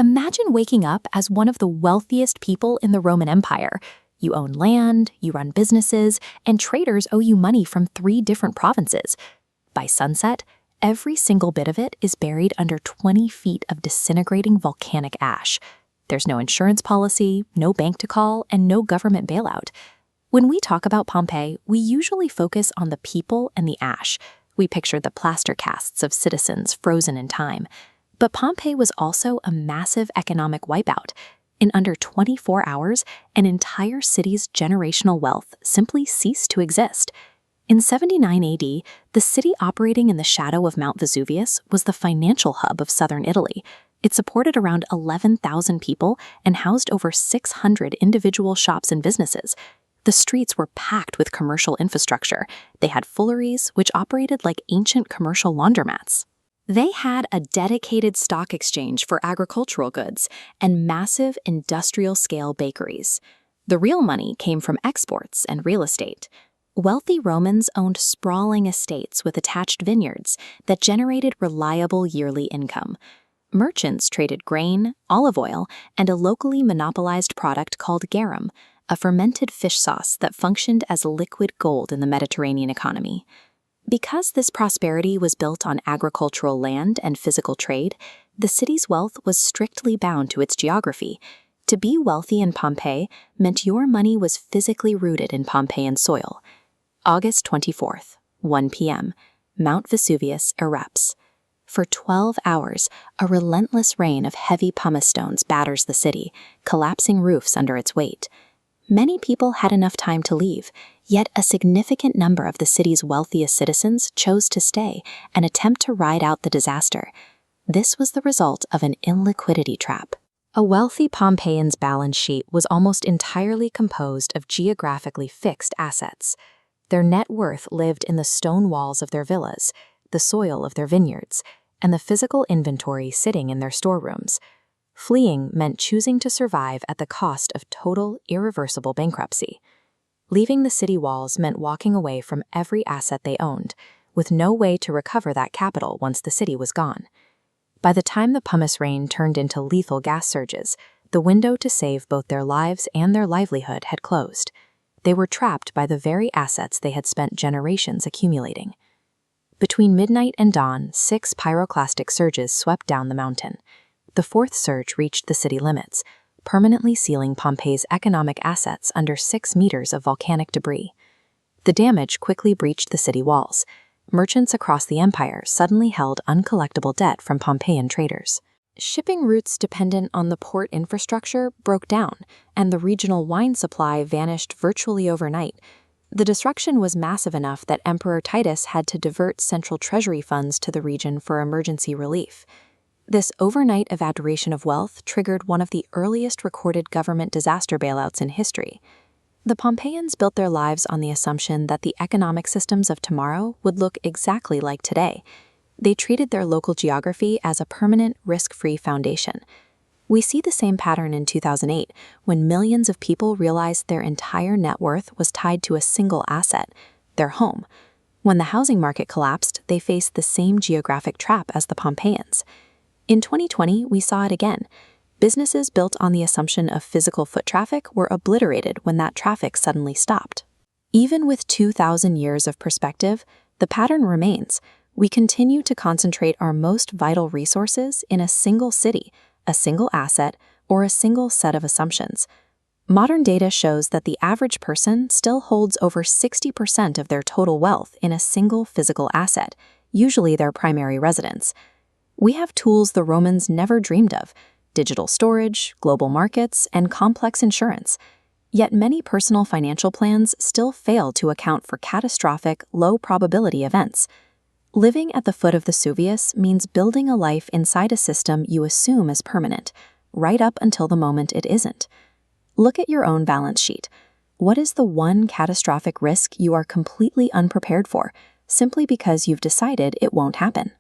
Imagine waking up as one of the wealthiest people in the Roman Empire. You own land, you run businesses, and traders owe you money from 3 different provinces. By sunset, every single bit of it is buried under 20 feet of disintegrating volcanic ash. There's no insurance policy, no bank to call, and no government bailout. When we talk about Pompeii, we usually focus on the people and the ash. We picture the plaster casts of citizens frozen in time. But Pompeii was also a massive economic wipeout. In under 24 hours, an entire city's generational wealth simply ceased to exist. In 79 AD, the city operating in the shadow of Mount Vesuvius was the financial hub of southern Italy. It supported around 11,000 people and housed over 600 individual shops and businesses. The streets were packed with commercial infrastructure. They had fooleries, which operated like ancient commercial laundromats. They had a dedicated stock exchange for agricultural goods and massive industrial-scale bakeries. The real money came from exports and real estate. Wealthy Romans owned sprawling estates with attached vineyards that generated reliable yearly income. Merchants traded grain, olive oil, and a locally monopolized product called garum, a fermented fish sauce that functioned as liquid gold in the Mediterranean economy. Because this prosperity was built on agricultural land and physical trade, the city's wealth was strictly bound to its geography. To be wealthy in Pompeii meant your money was physically rooted in Pompeian soil. August 24th, 1 p.m., Mount Vesuvius erupts. For 12 hours, a relentless rain of heavy pumice stones batters the city, collapsing roofs under its weight. Many people had enough time to leave, yet a significant number of the city's wealthiest citizens chose to stay and attempt to ride out the disaster. This was the result of an illiquidity trap. A wealthy Pompeian's balance sheet was almost entirely composed of geographically fixed assets. Their net worth lived in the stone walls of their villas, the soil of their vineyards, and the physical inventory sitting in their storerooms. Fleeing meant choosing to survive at the cost of total, irreversible bankruptcy. Leaving the city walls meant walking away from every asset they owned, with no way to recover that capital once the city was gone. By the time the pumice rain turned into lethal gas surges, the window to save both their lives and their livelihood had closed. They were trapped by the very assets they had spent generations accumulating. Between midnight and dawn, 6 pyroclastic surges swept down the mountain. The 4th surge reached the city limits, permanently sealing Pompeii's economic assets under 6 meters of volcanic debris. The damage quickly breached the city walls. Merchants across the empire suddenly held uncollectible debt from Pompeian traders. Shipping routes dependent on the port infrastructure broke down, and the regional wine supply vanished virtually overnight. The destruction was massive enough that Emperor Titus had to divert central treasury funds to the region for emergency relief. This overnight evaporation of wealth triggered one of the earliest recorded government disaster bailouts in history. The Pompeians built their lives on the assumption that the economic systems of tomorrow would look exactly like today. They treated their local geography as a permanent, risk-free foundation. We see the same pattern in 2008, when millions of people realized their entire net worth was tied to a single asset, their home. When the housing market collapsed, they faced the same geographic trap as the Pompeians. In 2020, we saw it again. Businesses built on the assumption of physical foot traffic were obliterated when that traffic suddenly stopped. Even with 2,000 years of perspective, the pattern remains. We continue to concentrate our most vital resources in a single city, a single asset, or a single set of assumptions. Modern data shows that the average person still holds over 60% of their total wealth in a single physical asset, usually their primary residence. We have tools the Romans never dreamed of: digital storage, global markets, and complex insurance. Yet many personal financial plans still fail to account for catastrophic, low-probability events. Living at the foot of Vesuvius means building a life inside a system you assume is permanent, right up until the moment it isn't. Look at your own balance sheet. What is the one catastrophic risk you are completely unprepared for, simply because you've decided it won't happen?